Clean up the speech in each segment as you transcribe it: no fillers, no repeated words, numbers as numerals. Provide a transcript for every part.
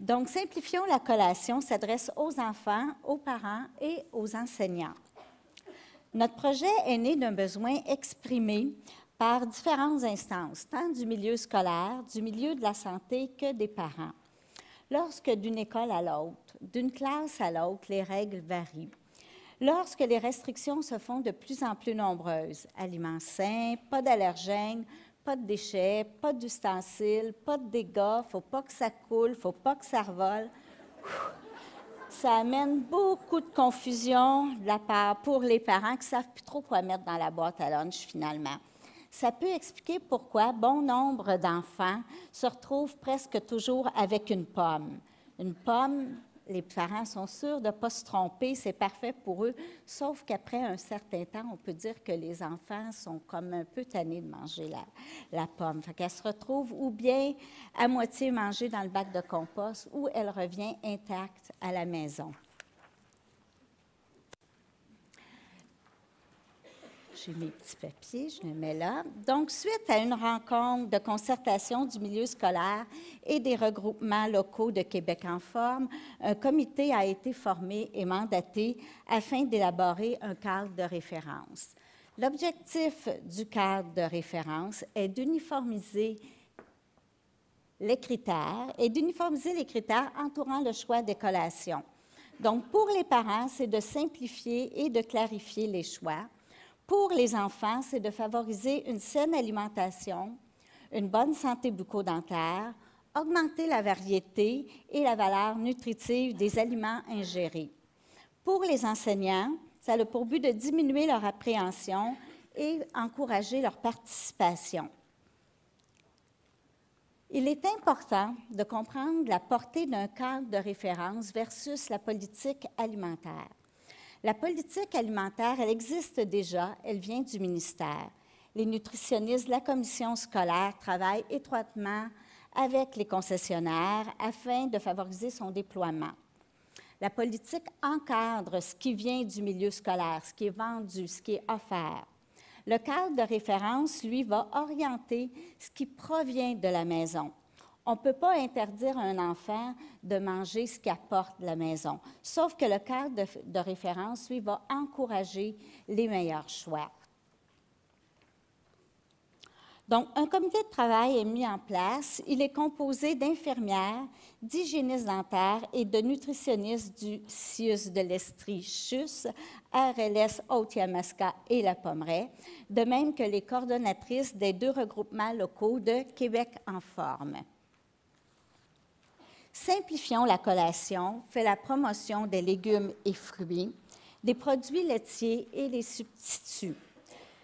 Donc, Simplifions la collation s'adresse aux enfants, aux parents et aux enseignants. Notre projet est né d'un besoin exprimé par différentes instances, tant du milieu scolaire, du milieu de la santé que des parents. Lorsque d'une école à l'autre, d'une classe à l'autre, les règles varient. Lorsque les restrictions se font de plus en plus nombreuses, aliments sains, pas d'allergènes, pas de déchets, pas d'ustensiles, pas de dégâts, faut pas que ça coule, faut pas que ça revole. Ça amène beaucoup de confusion de la part pour les parents qui ne savent plus trop quoi mettre dans la boîte à lunch finalement. Ça peut expliquer pourquoi bon nombre d'enfants se retrouvent presque toujours avec une pomme. Une pomme, les parents sont sûrs de ne pas se tromper, c'est parfait pour eux, sauf qu'après un certain temps, on peut dire que les enfants sont comme un peu tannés de manger la pomme. Fait qu'elle se retrouve ou bien à moitié mangée dans le bac de compost ou elle revient intacte à la maison. J'ai mes petits papiers, je les mets là. Donc, suite à une rencontre de concertation du milieu scolaire et des regroupements locaux de Québec en forme, un comité a été formé et mandaté afin d'élaborer un cadre de référence. L'objectif du cadre de référence est d'uniformiser les critères entourant le choix des collations. Donc, pour les parents, c'est de simplifier et de clarifier les choix. Pour les enfants, c'est de favoriser une saine alimentation, une bonne santé bucco-dentaire, augmenter la variété et la valeur nutritive des aliments ingérés. Pour les enseignants, ça a pour but de diminuer leur appréhension et encourager leur participation. Il est important de comprendre la portée d'un cadre de référence versus la politique alimentaire. La politique alimentaire, elle existe déjà, elle vient du ministère. Les nutritionnistes de la commission scolaire travaillent étroitement avec les concessionnaires afin de favoriser son déploiement. La politique encadre ce qui vient du milieu scolaire, ce qui est vendu, ce qui est offert. Le cadre de référence, lui, va orienter ce qui provient de la maison. On ne peut pas interdire à un enfant de manger ce qu'il apporte de la maison, sauf que le cadre de référence, lui, va encourager les meilleurs choix. Donc, un comité de travail est mis en place. Il est composé d'infirmières, d'hygiénistes dentaires et de nutritionnistes du CIUS de l'Estrie, CHUS, RLS Haute-Yamaska et La Pommeraye, de même que les coordonnatrices des 2 regroupements locaux de Québec en forme. Simplifions la collation fait la promotion des légumes et fruits, des produits laitiers et les substituts.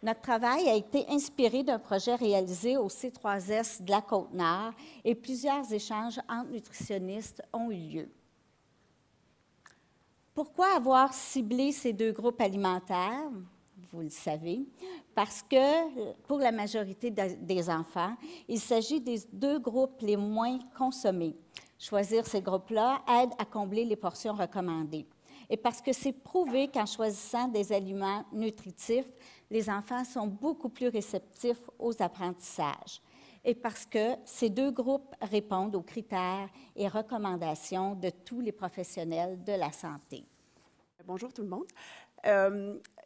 Notre travail a été inspiré d'un projet réalisé au C3S de la Côte-Nord et plusieurs échanges entre nutritionnistes ont eu lieu. Pourquoi avoir ciblé ces 2 groupes alimentaires? Vous le savez, parce que pour la majorité des enfants, il s'agit des 2 groupes les moins consommés. Choisir ces groupes-là aide à combler les portions recommandées. Et parce que c'est prouvé qu'en choisissant des aliments nutritifs, les enfants sont beaucoup plus réceptifs aux apprentissages. Et parce que ces 2 groupes répondent aux critères et recommandations de tous les professionnels de la santé. Bonjour tout le monde.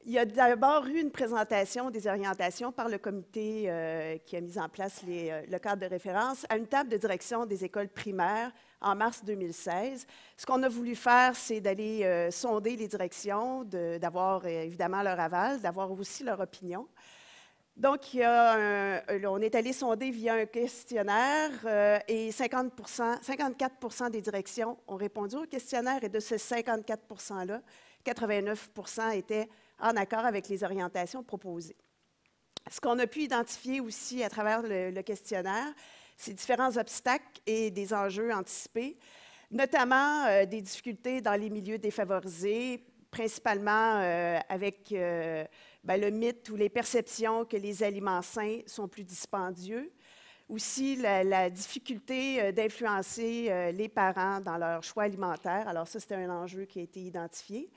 Il y a d'abord eu une présentation des orientations par le comité qui a mis en place le cadre de référence à une table de direction des écoles primaires en mars 2016. Ce qu'on a voulu faire, c'est d'aller sonder les directions, d'avoir évidemment leur aval, d'avoir aussi leur opinion. Donc, on est allé sonder via un questionnaire et 54% des directions ont répondu au questionnaire et de ces 54 %-là, 89 % étaient en accord avec les orientations proposées. Ce qu'on a pu identifier aussi à travers le questionnaire, c'est différents obstacles et des enjeux anticipés, notamment des difficultés dans les milieux défavorisés, principalement avec le mythe ou les perceptions que les aliments sains sont plus dispendieux. Aussi, la difficulté d'influencer les parents dans leur choix alimentaire. Alors ça, c'était un enjeu qui a été identifié.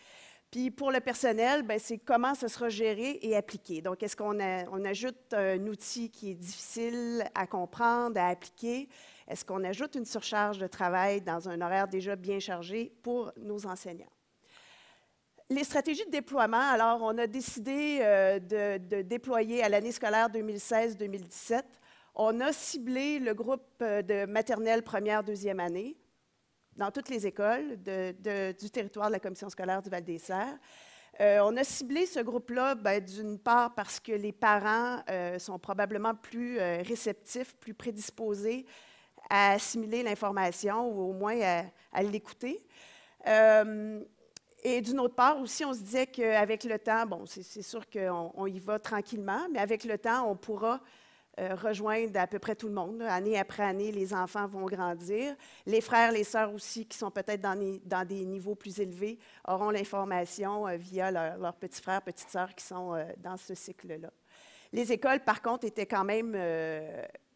Puis pour le personnel, c'est comment ça sera géré et appliqué. Donc, est-ce qu'on ajoute un outil qui est difficile à comprendre, à appliquer? Est-ce qu'on ajoute une surcharge de travail dans un horaire déjà bien chargé pour nos enseignants? Les stratégies de déploiement, alors on a décidé de déployer à l'année scolaire 2016-2017. On a ciblé le groupe de maternelle première, deuxième année dans toutes les écoles du territoire de la commission scolaire du Val-des-Serres. On a ciblé ce groupe-là, d'une part parce que les parents sont probablement plus réceptifs, plus prédisposés à assimiler l'information ou au moins à l'écouter. Et d'une autre part aussi, on se disait qu'avec le temps, bon, c'est sûr qu'on y va tranquillement, mais avec le temps, on pourra rejoindre à peu près tout le monde. Année après année, les enfants vont grandir. Les frères, les sœurs aussi, qui sont peut-être dans des niveaux plus élevés, auront l'information via leurs petits frères, petites sœurs qui sont dans ce cycle-là. Les écoles, par contre, étaient quand même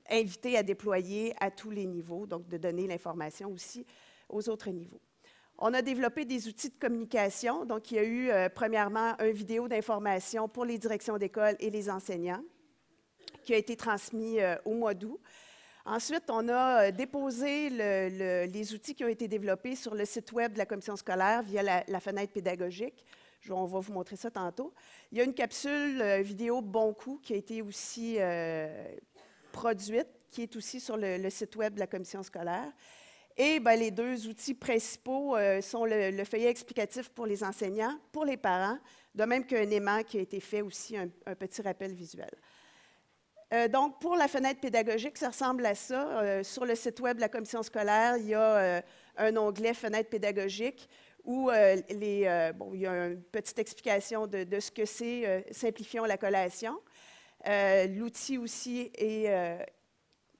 invitées à déployer à tous les niveaux, donc de donner l'information aussi aux autres niveaux. On a développé des outils de communication. Donc, il y a eu, premièrement, une vidéo d'information pour les directions d'école et les enseignants, qui a été transmis au mois d'août. Ensuite, on a déposé les outils qui ont été développés sur le site Web de la commission scolaire via la fenêtre pédagogique. On va vous montrer ça tantôt. Il y a une capsule vidéo Bon Coup qui a été aussi produite, qui est aussi sur le site Web de la commission scolaire. Et les deux outils principaux sont le feuillet explicatif pour les enseignants, pour les parents, de même qu'un aimant qui a été fait aussi, un petit rappel visuel. Donc, pour la fenêtre pédagogique, ça ressemble à ça. Sur le site Web de la commission scolaire, il y a un onglet Fenêtre pédagogique où il y a une petite explication de ce que c'est Simplifions la collation. L'outil aussi est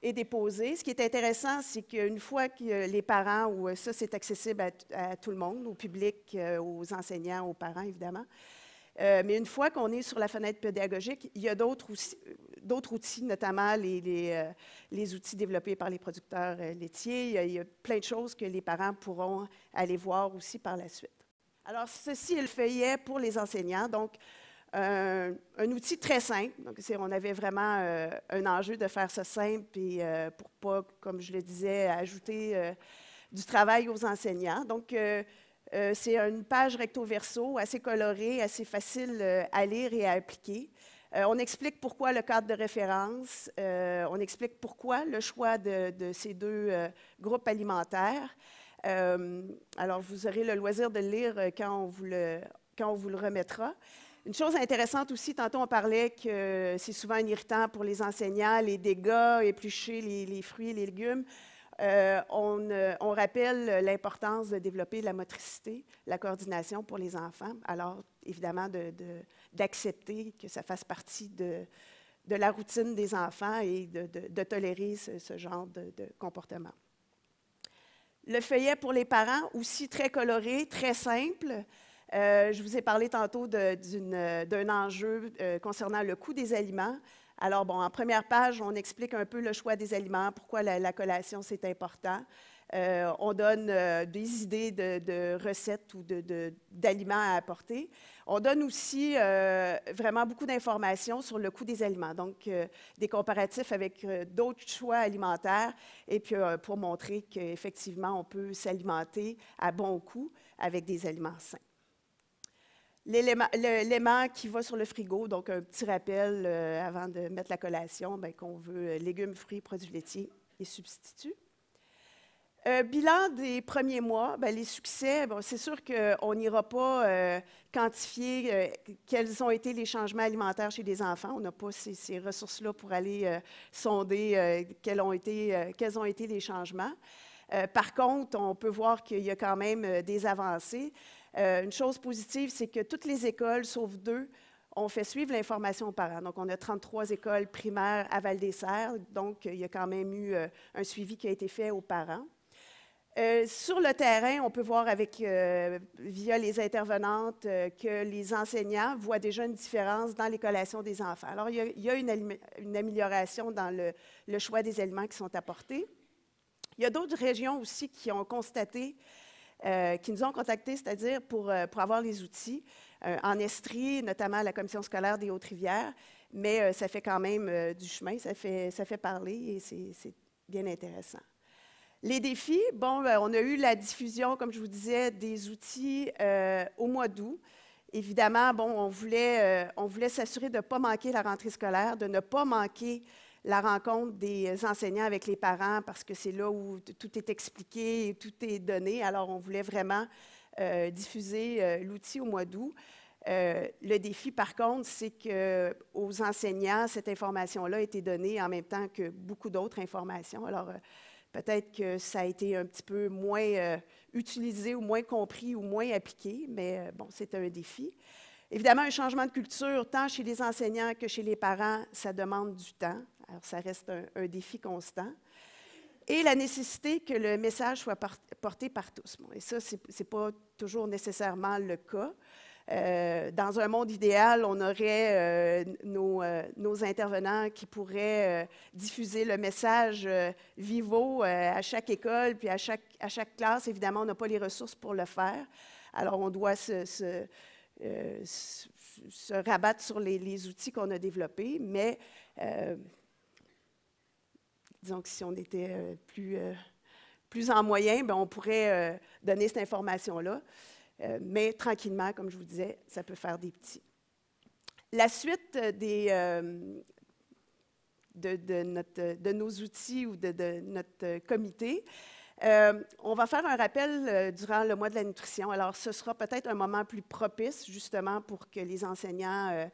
déposé. Ce qui est intéressant, c'est qu'une fois que les parents, ou ça, c'est accessible à tout le monde, au public, aux enseignants, aux parents, évidemment. Mais une fois qu'on est sur la fenêtre pédagogique, il y a d'autres outils, notamment les outils développés par les producteurs laitiers. Il y a plein de choses que les parents pourront aller voir aussi par la suite. Alors, ceci est le feuillet pour les enseignants. Donc, un outil très simple. Donc, on avait vraiment un enjeu de faire ça simple et pour pas, comme je le disais, ajouter du travail aux enseignants. Donc, c'est une page recto-verso assez colorée, assez facile à lire et à appliquer. On explique pourquoi le cadre de référence, on explique pourquoi le choix de ces deux groupes alimentaires. Alors, vous aurez le loisir de le lire quand on vous le remettra. Une chose intéressante aussi, tantôt on parlait que c'est souvent un irritant pour les enseignants, les dégâts, éplucher les fruits et les légumes. On rappelle l'importance de développer la motricité, la coordination pour les enfants. Alors, évidemment, d'accepter que ça fasse partie de la routine des enfants et de tolérer ce genre de comportement. Le feuillet pour les parents, aussi très coloré, très simple. Je vous ai parlé tantôt d'un enjeu concernant le coût des aliments. Alors, en première page, on explique un peu le choix des aliments, pourquoi la collation, c'est important. On donne des idées de recettes ou d'aliments à apporter. On donne aussi vraiment beaucoup d'informations sur le coût des aliments, donc des comparatifs avec d'autres choix alimentaires, et puis pour montrer qu'effectivement, on peut s'alimenter à bon coût avec des aliments sains. L'élément qui va sur le frigo, donc un petit rappel avant de mettre la collation, qu'on veut légumes, fruits, produits laitiers et substituts. Bilan des premiers mois, les succès, c'est sûr qu'on n'ira pas quantifier quels ont été les changements alimentaires chez les enfants. On n'a pas ces ressources-là pour aller sonder quels ont été les changements. Par contre, on peut voir qu'il y a quand même des avancées. Une chose positive, c'est que toutes les écoles, sauf 2, ont fait suivre l'information aux parents. Donc, on a 33 écoles primaires à Val-des-Serres, donc il y a quand même eu un suivi qui a été fait aux parents. Sur le terrain, on peut voir via les intervenantes que les enseignants voient déjà une différence dans les collations des enfants. Alors, il y a une amélioration dans le choix des aliments qui sont apportés. Il y a d'autres régions aussi qui ont constaté qui nous ont contactés, c'est-à-dire pour avoir les outils en Estrie, notamment à la commission scolaire des Hautes-Rivières, mais ça fait quand même du chemin, ça fait parler et c'est bien intéressant. Les défis, bon, on a eu la diffusion, comme je vous disais, des outils au mois d'août. Évidemment, bon, on voulait s'assurer de ne pas manquer la rentrée scolaire, de ne pas manquer la rencontre des enseignants avec les parents, parce que c'est là où tout est expliqué et tout est donné. Alors, on voulait vraiment diffuser l'outil au mois d'août. Le défi, par contre, c'est qu'aux enseignants, cette information-là a été donnée en même temps que beaucoup d'autres informations. Alors, peut-être que ça a été un petit peu moins utilisé ou moins compris ou moins appliqué, mais bon, c'est un défi. Évidemment, un changement de culture, tant chez les enseignants que chez les parents, ça demande du temps. Alors, ça reste un défi constant. Et la nécessité que le message soit porté par tous. Bon, et ça, ce n'est pas toujours nécessairement le cas. Dans un monde idéal, on aurait nos intervenants qui pourraient diffuser le message vivo à chaque école, puis à chaque classe. Évidemment, on n'a pas les ressources pour le faire. Alors, on doit se rabattre sur les outils qu'on a développés, mais disons que si on était plus en moyen, bien, on pourrait donner cette information-là. Mais tranquillement, comme je vous disais, ça peut faire des petits. La suite de nos outils ou de notre comité, on va faire un rappel durant le mois de la nutrition. Alors, ce sera peut-être un moment plus propice, justement, pour que les enseignants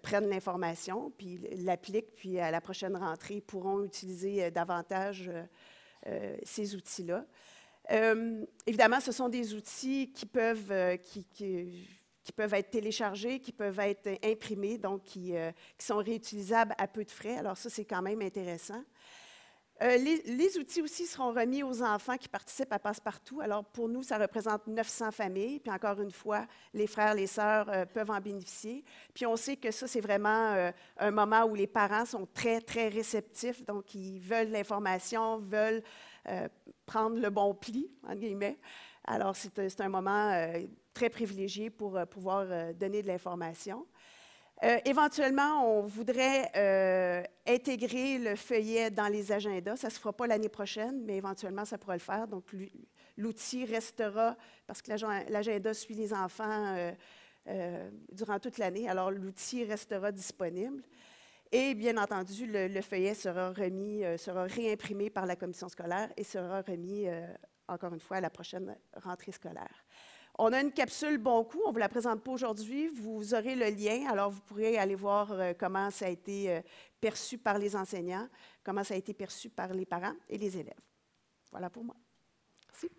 prennent l'information, puis l'appliquent, puis à la prochaine rentrée, pourront utiliser davantage ces outils-là. Évidemment, ce sont des outils qui peuvent être téléchargés, qui peuvent être imprimés, donc qui sont réutilisables à peu de frais. Alors ça, c'est quand même intéressant. Les outils aussi seront remis aux enfants qui participent à Passepartout. Alors pour nous, ça représente 900 familles. Puis encore une fois, les frères, les sœurs peuvent en bénéficier. Puis on sait que ça, c'est vraiment un moment où les parents sont très, très réceptifs. Donc, ils veulent l'information, veulent prendre le bon pli, entre guillemets. Alors, c'est un moment très privilégié pour pouvoir donner de l'information. Éventuellement, on voudrait intégrer le feuillet dans les agendas. Ça ne se fera pas l'année prochaine, mais éventuellement, ça pourra le faire. Donc, l'outil restera, parce que l'agenda suit les enfants durant toute l'année, alors l'outil restera disponible. Et bien entendu, le feuillet sera réimprimé par la commission scolaire et sera remis, encore une fois, à la prochaine rentrée scolaire. On a une capsule Bon Coup, on ne vous la présente pas aujourd'hui, vous aurez le lien, alors vous pourrez aller voir comment ça a été perçu par les enseignants, comment ça a été perçu par les parents et les élèves. Voilà pour moi. Merci.